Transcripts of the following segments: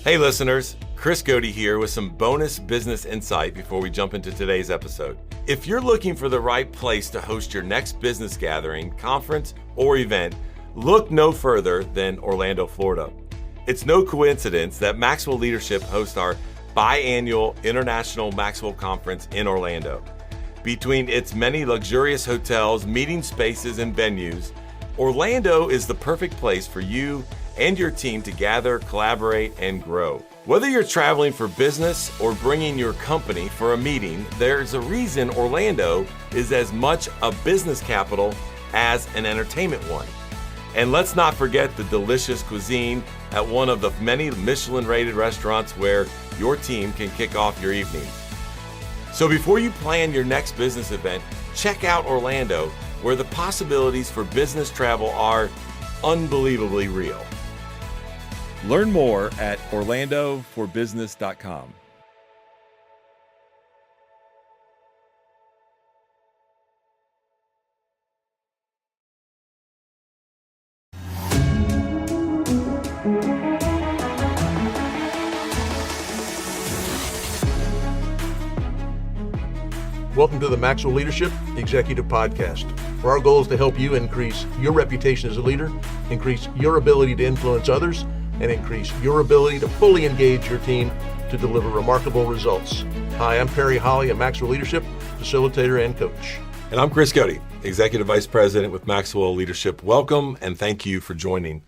Hey listeners, Chris Godey here with some bonus business insight before we jump into today's episode. If you're looking for the right place to host your next business gathering, conference, or event, look no further than Orlando, Florida. It's no coincidence that Maxwell Leadership hosts our biannual International Maxwell Conference in Orlando. Between its many luxurious hotels, meeting spaces, and venues, Orlando is the perfect place for you and your team to gather, collaborate, and grow. Whether you're traveling for business or bringing your company for a meeting, there's a reason Orlando is as much a business capital as an entertainment one. And let's not forget the delicious cuisine at one of the many Michelin-rated restaurants where your team can kick off your evening. So before you plan your next business event, check out Orlando, where the possibilities for business travel are unbelievably real. Learn more at orlandoforbusiness.com. Welcome to the Maxwell Leadership Executive Podcast, where our goal is to help you increase your reputation as a leader, increase your ability to influence others, and increase your ability to fully engage your team to deliver remarkable results. Hi, I'm Perry Holly, a Maxwell Leadership Facilitator and Coach. And I'm Chris Godey, Executive Vice President with Maxwell Leadership. Welcome and thank you for joining.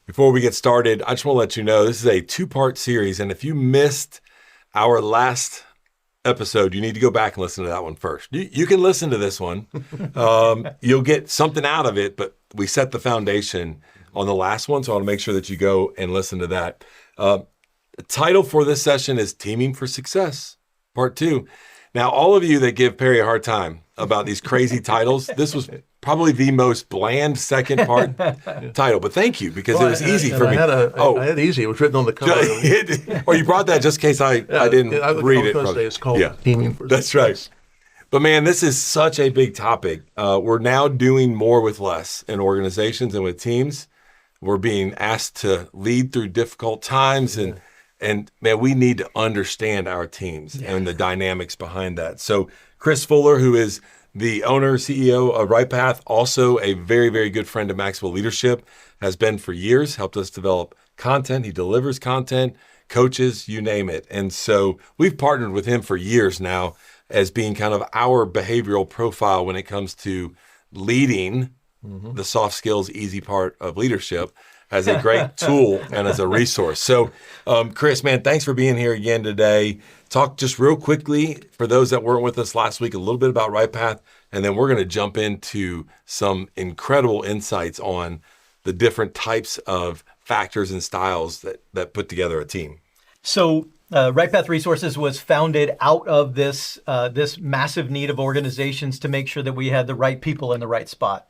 Before we get started, I just want to let you know this is a two-part series, and if you missed our last episode, you need to go back and listen to that one first. You can listen to this one. You'll get something out of it, but we set the foundation on the last one, so I want to make sure that you go and listen to that. The title for this session is Teaming for Success, Part 2. Now, all of you that give Perry a hard time about these crazy titles, this was probably the most bland second part title, but thank you, because it was easy for me. I had easy. It was written on the cover. Or you brought that just in case I didn't read it. It's called Teaming for Success. That's right. But man, this is such a big topic. We're now doing more with less in organizations and with teams. We're being asked to lead through difficult times, and man, we need to understand our teams and the dynamics behind that. So Chris Fuller, who is the owner, CEO of RightPath, also a very, very good friend of Maxwell Leadership, has been for years, helped us develop content. He delivers content, coaches, you name it. And so we've partnered with him for years now as being kind of our behavioral profile when it comes to leading the soft skills, easy part of leadership, as a great tool and as a resource. So, Chris, man, thanks for being here again today. Talk just real quickly, for those that weren't with us last week, a little bit about RightPath, and then we're going to jump into some incredible insights on the different types of factors and styles that put together a team. So RightPath Resources was founded out of this massive need of organizations to make sure that we had the right people in the right spot.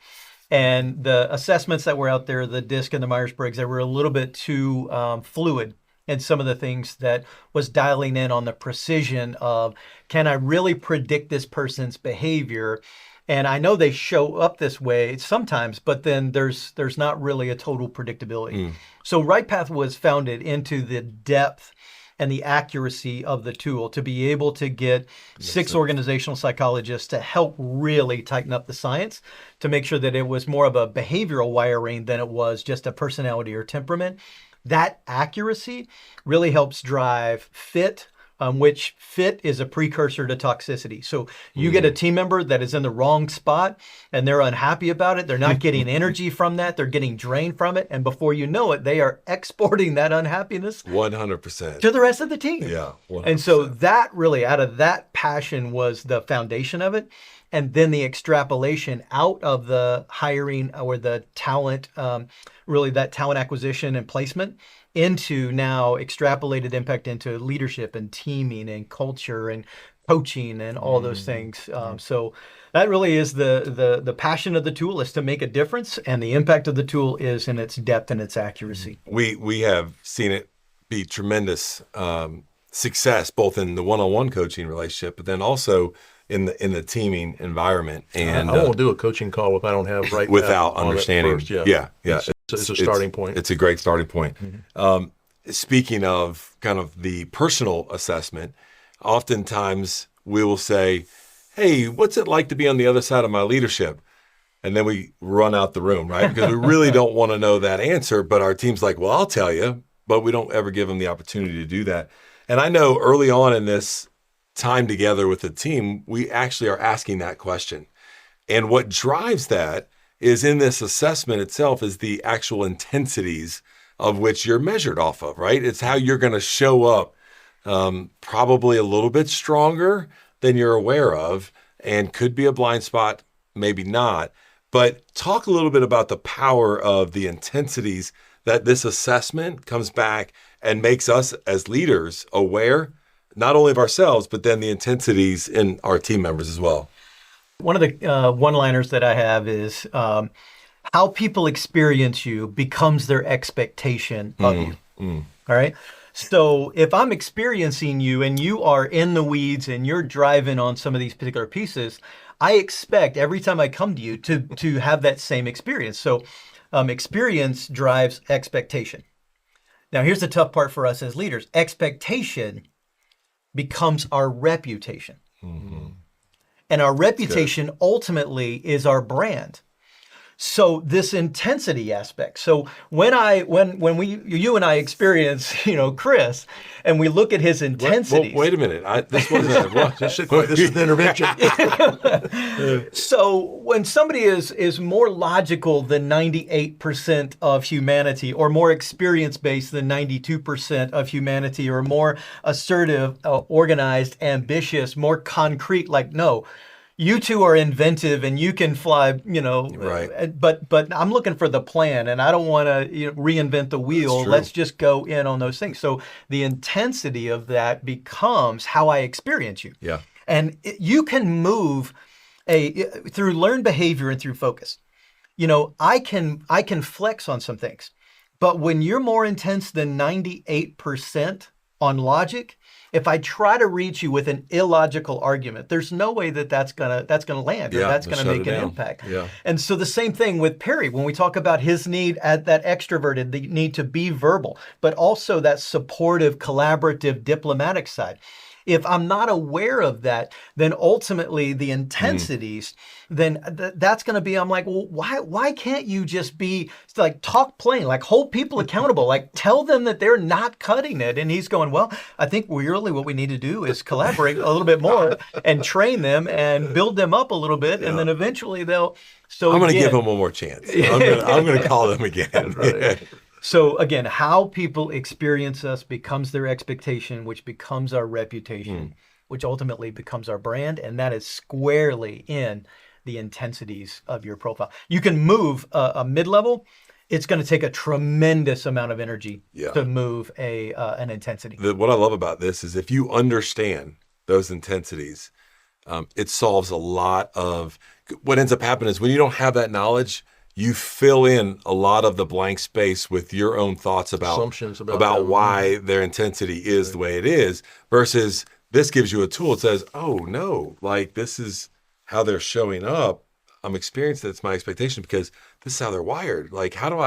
And the assessments that were out there, the DISC and the Myers-Briggs, they were a little bit too fluid. And some of the things that was dialing in on the precision of, can I really predict this person's behavior? And I know they show up this way sometimes, but then there's not really a total predictability. So RightPath was founded into the depth and the accuracy of the tool to be able to get six organizational psychologists to help really tighten up the science to make sure that it was more of a behavioral wiring than it was just a personality or temperament. That accuracy really helps drive fit, which fit is a precursor to toxicity. So you get a team member that is in the wrong spot and they're unhappy about it. They're not getting energy from that. They're getting drained from it. And before you know it, they are exporting that unhappiness 100% to the rest of the team. Yeah. 100%. And so that really, out of that passion, was the foundation of it. And then the extrapolation out of the hiring or the talent, really that talent acquisition and placement, into now extrapolated impact into leadership and teaming and culture and coaching and all those things. So that really is the passion of the tool, is to make a difference, and the impact of the tool is in its depth and its accuracy. We have seen it be tremendous success, both in the one-on-one coaching relationship, but then also in the teaming environment. And I won't do a coaching call if I don't have right without understanding. First. Yeah. It's a starting point. It's a great starting point. speaking of kind of the personal assessment, oftentimes we will say, hey, what's it like to be on the other side of my leadership? And then we run out the room, right? Because we really don't want to know that answer. But our team's like, well, I'll tell you, but we don't ever give them the opportunity to do that. And I know early on in this time together with the team, we actually are asking that question. And what drives that is in this assessment itself is the actual intensities of which you're measured off of, right? It's how you're going to show up probably a little bit stronger than you're aware of, and could be a blind spot, maybe not. But talk a little bit about the power of the intensities that this assessment comes back and makes us as leaders aware, not only of ourselves, but then the intensities in our team members as well. One of the one-liners that I have is how people experience you becomes their expectation of you. All right. So if I'm experiencing you and you are in the weeds and you're driving on some of these particular pieces, I expect every time I come to you to have that same experience. So experience drives expectation. Now, here's the tough part for us as leaders. Expectation becomes our reputation. And our reputation ultimately is our brand. So this intensity aspect. So when you and I experience, Chris, and we look at his intensities. Wait a minute. This wasn't. This is the intervention. So when somebody is more logical than 98% of humanity, or more experience-based than 92% of humanity, or more assertive, organized, ambitious, more concrete, no. You two are inventive and you can fly, right. But I'm looking for the plan and I don't want to reinvent the wheel. Let's just go in on those things. So the intensity of that becomes how I experience you. Yeah. And you can move through learned behavior and through focus. I can flex on some things, but when you're more intense than 98% on logic, if I try to reach you with an illogical argument, there's no way that's gonna land, or that's gonna make an impact. Yeah. And so the same thing with Perry, when we talk about his need at that extroverted, the need to be verbal, but also that supportive, collaborative, diplomatic side. If I'm not aware of that, then ultimately the intensities, then that's going to be, I'm like, well, why can't you just be talk plain, hold people accountable, tell them that they're not cutting it. And he's going, well, I think really what we need to do is collaborate a little bit more and train them and build them up a little bit. And then eventually they'll. So I'm going to give them one more chance. I'm going to call them again. Right. So again, how people experience us becomes their expectation, which becomes our reputation, which ultimately becomes our brand. And that is squarely in the intensities of your profile. You can move a mid-level. It's going to take a tremendous amount of energy to move an intensity. What I love about this is if you understand those intensities, it solves a lot of what ends up happening is when you don't have that knowledge, you fill in a lot of the blank space with your own thoughts about assumptions about why their intensity is the way it is, versus this gives you a tool. It says, oh no, this is how they're showing up. I'm experiencing that's my expectation because this is how they're wired. How do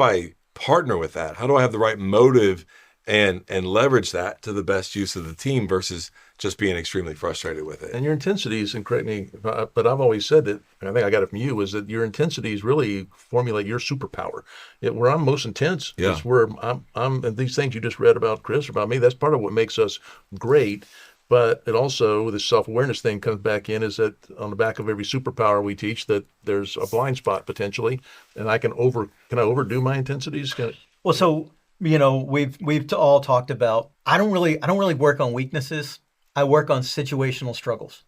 I partner with that? How do I have the right motive and leverage that to the best use of the team versus just being extremely frustrated with it? And your intensities, and correct me, but I've always said that, and I think I got it from you, is that your intensities really formulate your superpower. Where I'm most intense is where I'm, and these things you just read about Chris, or about me, that's part of what makes us great. But it also, the self-awareness thing comes back in, is that on the back of every superpower we teach, that there's a blind spot potentially, and can I overdo my intensities? Well, so we've all talked about, I don't really work on weaknesses. I work on situational struggles.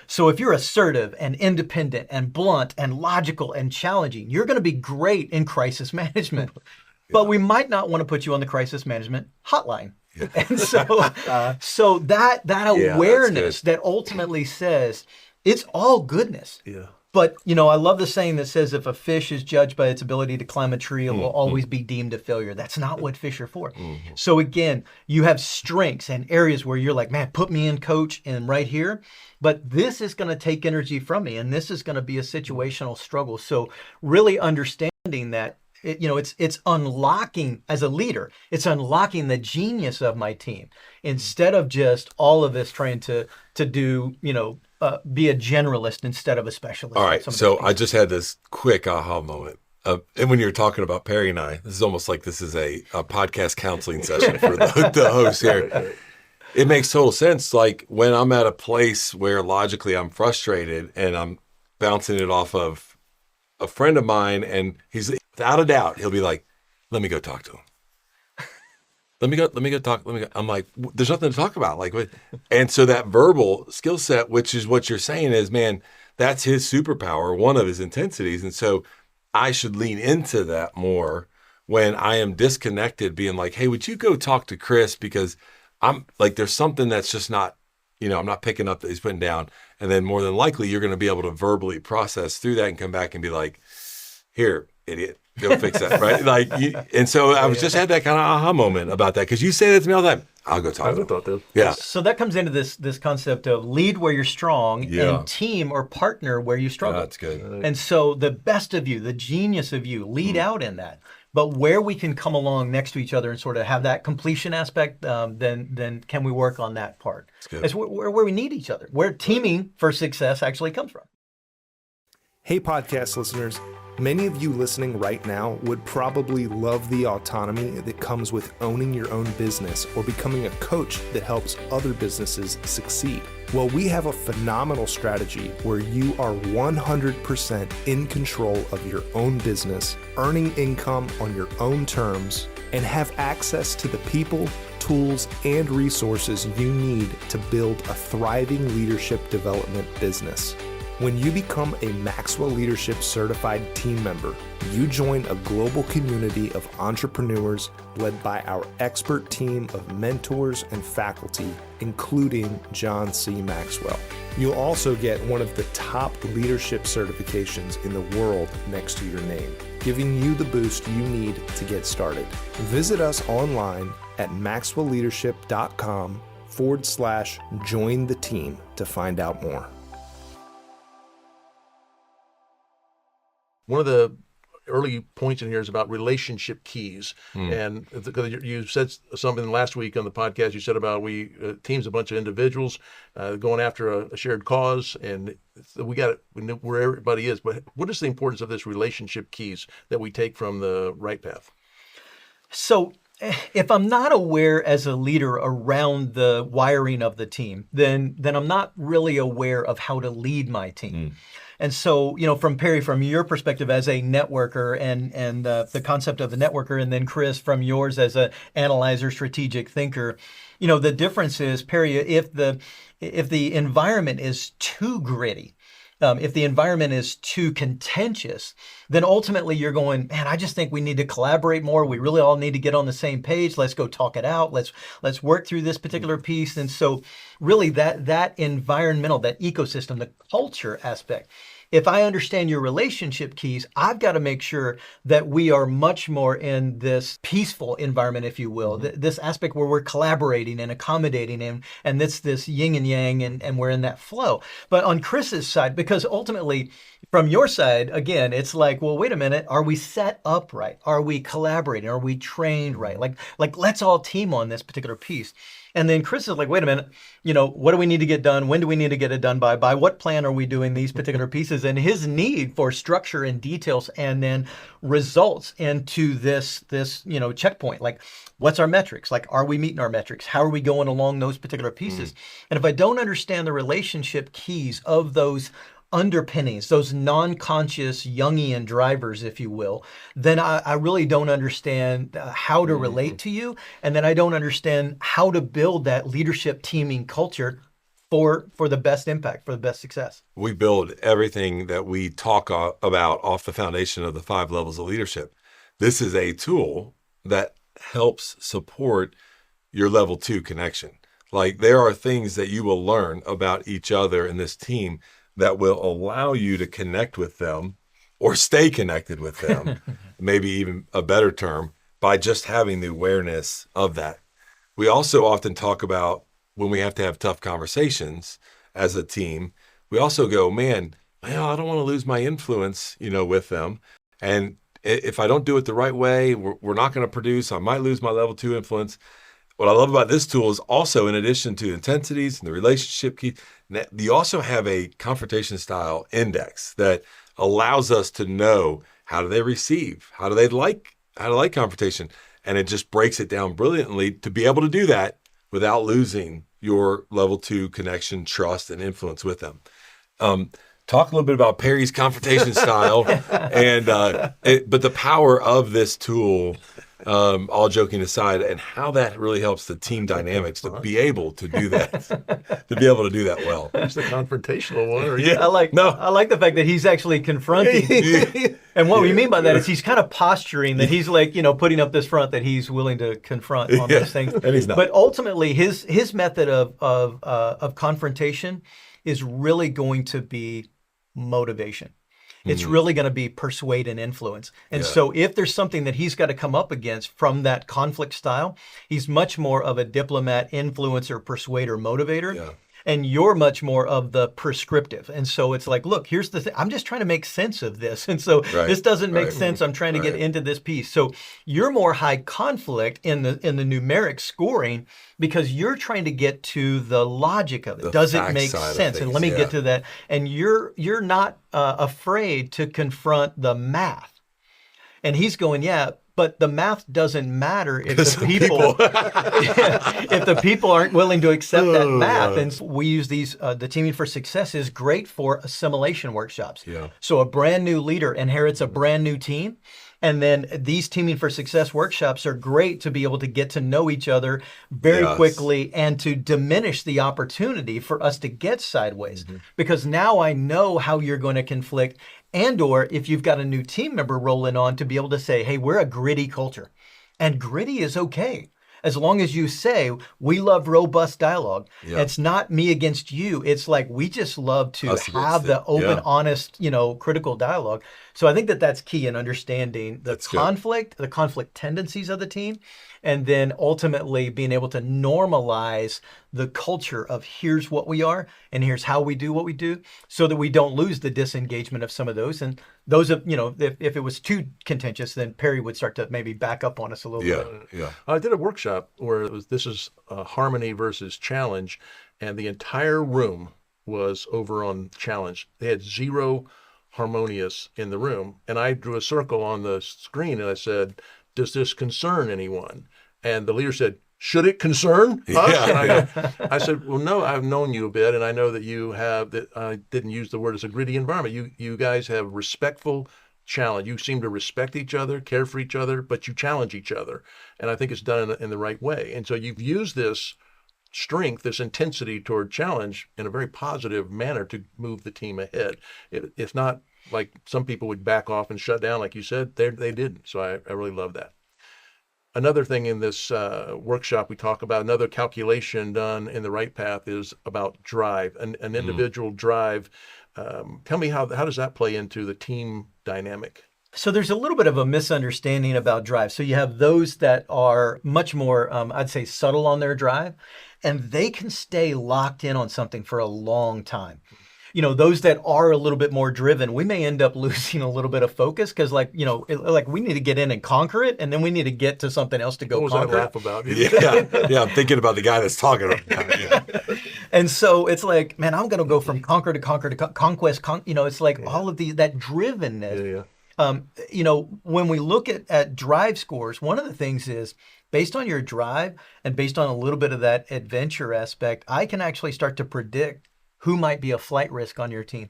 So if you're assertive and independent and blunt and logical and challenging, you're going to be great in crisis management. But we might not want to put you on the crisis management hotline. And so that awareness that ultimately says it's all goodness. Yeah. But, I love the saying that says if a fish is judged by its ability to climb a tree, it will always be deemed a failure. That's not what fish are for. So again, you have strengths and areas where you're like, man, put me in, coach, and right here. But this is going to take energy from me, and this is going to be a situational struggle. So really understanding that it's unlocking, as a leader, it's unlocking the genius of my team instead of just all of us trying to do, be a generalist instead of a specialist. All right. So I just had this quick aha moment. And when you're talking about Perry and I, this is almost like this is a podcast counseling session for the host here. It makes total sense. Like when I'm at a place where logically I'm frustrated and I'm bouncing it off of a friend of mine, and he's without a doubt, he'll be like, let me go talk to him. Let me go talk. I'm like, there's nothing to talk about. Like, and so that verbal skill set, which is what you're saying is, man, that's his superpower, one of his intensities. And so I should lean into that more when I am disconnected, being like, hey, would you go talk to Chris? Because I'm like, there's something that's just not, I'm not picking up that he's putting down. And then more than likely, you're going to be able to verbally process through that and come back and be like, here, idiot, go fix that, right? And so I was just had that kind of aha moment about that, because you say that to me all the time. I'll go talk to him. Yeah. So that comes into this concept of lead where you're strong and team or partner where you struggle. That's good. And so the best of you, the genius of you, lead out in that. But where we can come along next to each other and sort of have that completion aspect, then can we work on that part? It's where we need each other, where teaming for success actually comes from. Hey, podcast listeners. Many of you listening right now would probably love the autonomy that comes with owning your own business or becoming a coach that helps other businesses succeed. Well, we have a phenomenal strategy where you are 100% in control of your own business, earning income on your own terms, and have access to the people, tools, and resources you need to build a thriving leadership development business. When you become a Maxwell Leadership Certified Team member, you join a global community of entrepreneurs led by our expert team of mentors and faculty, including John C. Maxwell. You'll also get one of the top leadership certifications in the world next to your name, giving you the boost you need to get started. Visit us online at maxwellleadership.com/join the team to find out more. One of the early points in here is about relationship keys. And you said something last week on the podcast. You said about team's a bunch of individuals going after a shared cause, and we know where everybody is. But what is the importance of this relationship keys that we take from the right path? So if I'm not aware as a leader around the wiring of the team, then I'm not really aware of how to lead my team. And so, from Perry, from your perspective as a networker and the concept of a networker, and then Chris, from yours as an analyzer, strategic thinker, the difference is, Perry, if the environment is too gritty, if the environment is too contentious, then ultimately you're going, man, I just think we need to collaborate more. We really all need to get on the same page. Let's go talk it out. Let's work through this particular piece. And so really that environmental, that ecosystem, the culture aspect, if I understand your relationship keys, I've got to make sure that we are much more in this peaceful environment, if you will, this aspect where we're collaborating and accommodating and this yin and yang, and we're in that flow. But on Chris's side, because ultimately from your side, again, it's like, well, wait a minute, are we set up right? Are we collaborating? Are we trained right? Like let's all team on this particular piece. And then Chris is like, wait a minute, what do we need to get done? When do we need to get it done by? By what plan are we doing these particular pieces? And his need for structure and details and then results into this checkpoint. Like, what's our metrics? Like, are we meeting our metrics? How are we going along those particular pieces? And if I don't understand the relationship keys of those underpinnings, those non-conscious Jungian drivers, if you will, then I really don't understand how to relate to you. And then I don't understand how to build that leadership teaming culture for the best impact, for the best success. We build everything that we talk about off the foundation of the 5 levels of leadership. This is a tool that helps support your level 2 connection. Like, there are things that you will learn about each other in this team that will allow you to connect with them or stay connected with them, maybe even a better term, by just having the awareness of that. We also often talk about when we have to have tough conversations as a team, we also go, man, I don't want to lose my influence, with them. And if I don't do it the right way, we're not going to produce. I might lose my level 2 influence. What I love about this tool is also, in addition to intensities and the relationship key, you also have a confrontation style index that allows us to know, how do they receive? How do they like confrontation? And it just breaks it down brilliantly to be able to do that without losing your level 2 connection, trust, and influence with them. Talk a little bit about Perry's confrontation style, and but the power of this tool, all joking aside, and how that really helps the team dynamics to be able to do that, well. He's the confrontational one. Or I like the fact that he's actually confronting. And what we mean by that is he's kind of posturing that he's like, putting up this front that he's willing to confront on those things. And he's not. But ultimately, his method of confrontation is really going to be motivation. It's really going to be persuade and influence. And so if there's something that he's got to come up against from that conflict style, he's much more of a diplomat, influencer, persuader, motivator. Yeah. And you're much more of the prescriptive. And so it's like, look, here's the thing. I'm just trying to make sense of this. And so this doesn't make sense. I'm trying to get into this piece. So you're more high conflict in the numeric scoring because you're trying to get to the logic of it. Does it make sense? And let me get to that. And you're not afraid to confront the math. And he's going, but the math doesn't matter if the people if the people aren't willing to accept that math. And so we use these. The Teaming for Success is great for assimilation workshops. Yeah. So a brand new leader inherits a brand new team. And then these Teaming for Success workshops are great to be able to get to know each other very quickly and to diminish the opportunity for us to get sideways. Because now I know how you're going to conflict. And or if you've got a new team member rolling on, to be able to say, hey, we're a gritty culture. And gritty is okay. As long as you say, we love robust dialogue. Yeah. It's not me against you. It's like, we just love to have the open, honest, critical dialogue. So I think that's key in understanding the conflict tendencies of the team, and then ultimately being able to normalize the culture of here's what we are and here's how we do what we do, so that we don't lose the disengagement of some of those. And those, if it was too contentious, then Perry would start to maybe back up on us a little bit. Yeah. I did a workshop where this is harmony versus challenge, and the entire room was over on challenge. They had 0 harmonious in the room, and I drew a circle on the screen and I said, does this concern anyone? And the leader said, should it concern us? And I said, well, no, I've known you a bit, and I know that you have, that I didn't use the word as a gritty environment. You guys have respectful challenge. You seem to respect each other, care for each other, but you challenge each other. And I think it's done in the right way. And so you've used this strength, this intensity toward challenge in a very positive manner to move the team ahead. It's not like some people would back off and shut down, like you said. They didn't. So I really love that. Another thing in this workshop we talk about, another calculation done in the right path, is about drive, an individual drive. Tell me, how does that play into the team dynamic? So there's a little bit of a misunderstanding about drive. So you have those that are much more, I'd say, subtle on their drive, and they can stay locked in on something for a long time. Those that are a little bit more driven, we may end up losing a little bit of focus because, like we need to get in and conquer it, and then we need to get to something else to go conquer. Laugh about it. Yeah. I'm thinking about the guy that's talking right now. Yeah. And so it's like, man, I'm going to go from conquer to conquest. It's like all of that drivenness. When we look at drive scores, one of the things is, based on your drive and based on a little bit of that adventure aspect, I can actually start to predict who might be a flight risk on your team.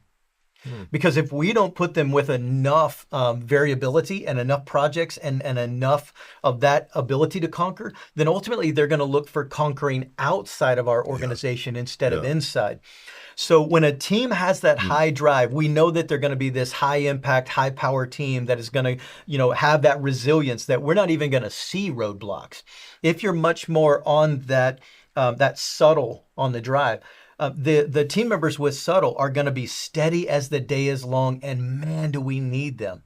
Because if we don't put them with enough variability and enough projects and enough of that ability to conquer, then ultimately they're going to look for conquering outside of our organization instead of inside. So when a team has that high drive, we know that they're going to be this high impact, high power team that is going to, have that resilience that we're not even going to see roadblocks. If you're much more on that subtle on the drive, the team members with subtle are going to be steady as the day is long, and man, do we need them.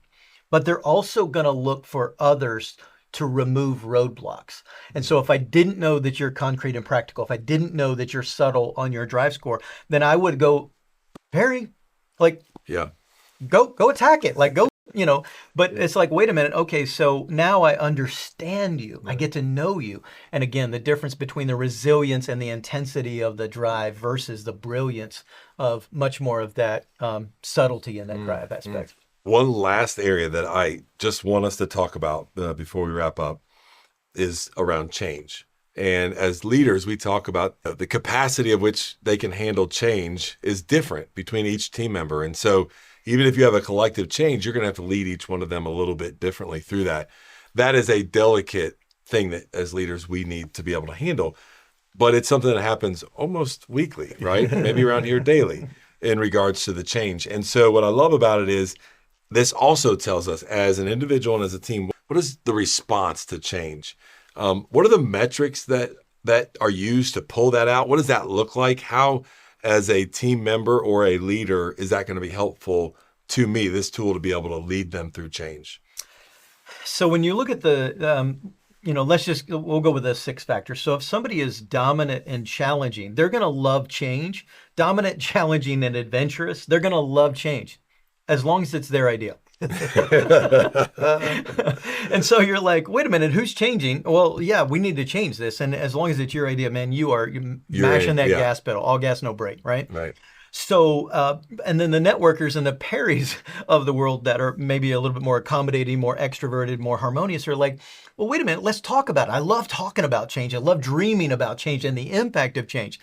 But they're also going to look for others to remove roadblocks. And so if I didn't know that you're concrete and practical, if I didn't know that you're subtle on your drive score, then I would go, Perry, go attack it. Go but it's like, wait a minute. Okay, so now I understand you. I get to know you. And again, the difference between the resilience and the intensity of the drive versus the brilliance of much more of that subtlety in that drive aspect. One last area that I just want us to talk about before we wrap up is around change. And as leaders, we talk about the capacity of which they can handle change is different between each team member. And so even if you have a collective change, you're going to have to lead each one of them a little bit differently through that. That is a delicate thing that as leaders, we need to be able to handle. But it's something that happens almost weekly, right? Maybe around here daily in regards to the change. And so what I love about it is this also tells us as an individual and as a team, what is the response to change? What are the metrics that are used to pull that out? What does that look like? How, as a team member or a leader, is that going to be helpful to me, this tool, to be able to lead them through change? So when you look at we'll go with the 6 factors. So if somebody is dominant and challenging, they're going to love change. Dominant, challenging, and adventurous, they're going to love change as long as it's their idea. And so you're like, wait a minute, who's changing? Well, yeah, we need to change this. And as long as it's your idea, man, you're mashing that gas pedal, all gas, no brake, right? Right. So, and then the networkers and the Perrys of the world that are maybe a little bit more accommodating, more extroverted, more harmonious are like, well, wait a minute, let's talk about it. I love talking about change. I love dreaming about change and the impact of change.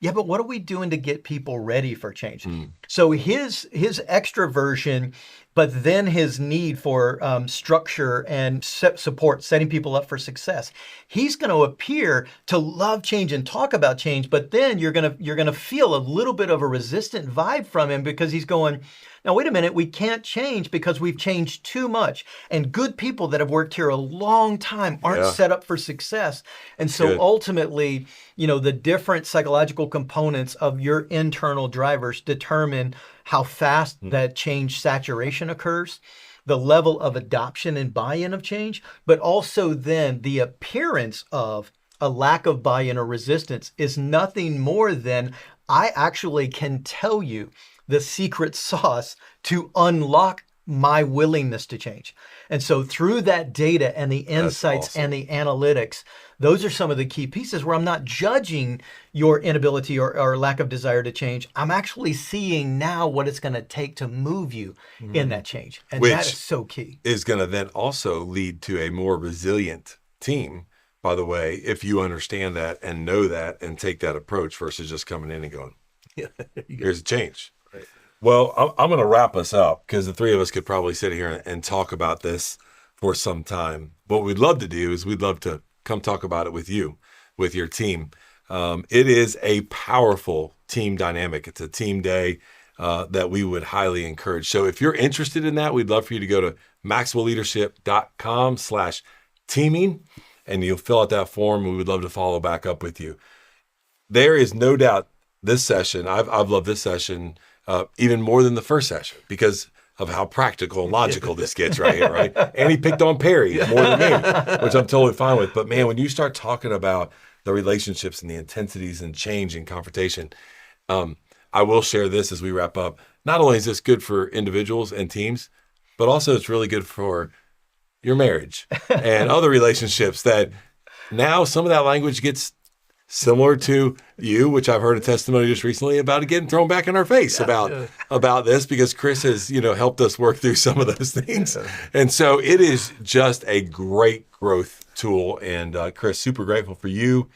Yeah, but what are we doing to get people ready for change? So his extroversion, but then his need for structure and support, setting people up for success. He's going to appear to love change and talk about change, but then you're going to feel a little bit of a resistant vibe from him because he's going, now wait a minute, we can't change because we've changed too much, and good people that have worked here a long time aren't set up for success. And so ultimately, the different psychological components of your internal drivers determine how fast that change saturation occurs, the level of adoption and buy-in of change, but also then the appearance of a lack of buy-in or resistance is nothing more than I actually can tell you the secret sauce to unlock my willingness to change. And so through that data and the insights and the analytics, those are some of the key pieces where I'm not judging your inability or lack of desire to change. I'm actually seeing now what it's going to take to move you in that change. And that is so key. Is going to then also lead to a more resilient team, by the way, if you understand that and know that and take that approach versus just coming in and going, here's a change. Right. Well, I'm going to wrap us up because the three of us could probably sit here and talk about this for some time. What we'd love to do is we'd love to come talk about it with you, with your team. It is a powerful team dynamic. It's a team day that we would highly encourage. So if you're interested in that, we'd love for you to go to maxwellleadership.com/teaming, and you'll fill out that form. We would love to follow back up with you. There is no doubt this session, I've loved this session even more than the first session because of how practical and logical this gets right here, right? And he picked on Perry more than me, which I'm totally fine with. But man, when you start talking about the relationships and the intensities and change and confrontation, I will share this as we wrap up. Not only is this good for individuals and teams, but also it's really good for your marriage and other relationships that now some of that language gets similar to you, which I've heard a testimony just recently about it getting thrown back in our face about this because Chris has, helped us work through some of those things. And so it is just a great growth tool. And Chris, super grateful for you,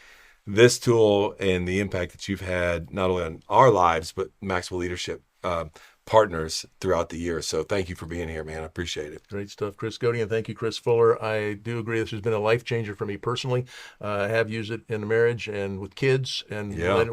this tool, and the impact that you've had not only on our lives, but Maxwell Leadership partners throughout the year. So thank you for being here, man. I appreciate it. Great stuff, Chris Godey, and thank you, Chris Fuller. I do agree this has been a life changer for me personally. I have used it in a marriage and with kids and how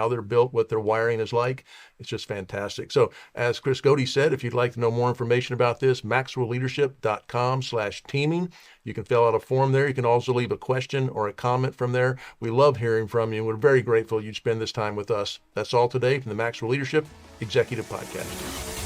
they're built, what their wiring is like. It's just fantastic. So as Chris Godey said, if you'd like to know more information about this, maxwellleadership.com/teaming. You can fill out a form there. You can also leave a question or a comment from there. We love hearing from you. We're very grateful you'd spend this time with us. That's all today from the Maxwell Leadership Executive Podcast.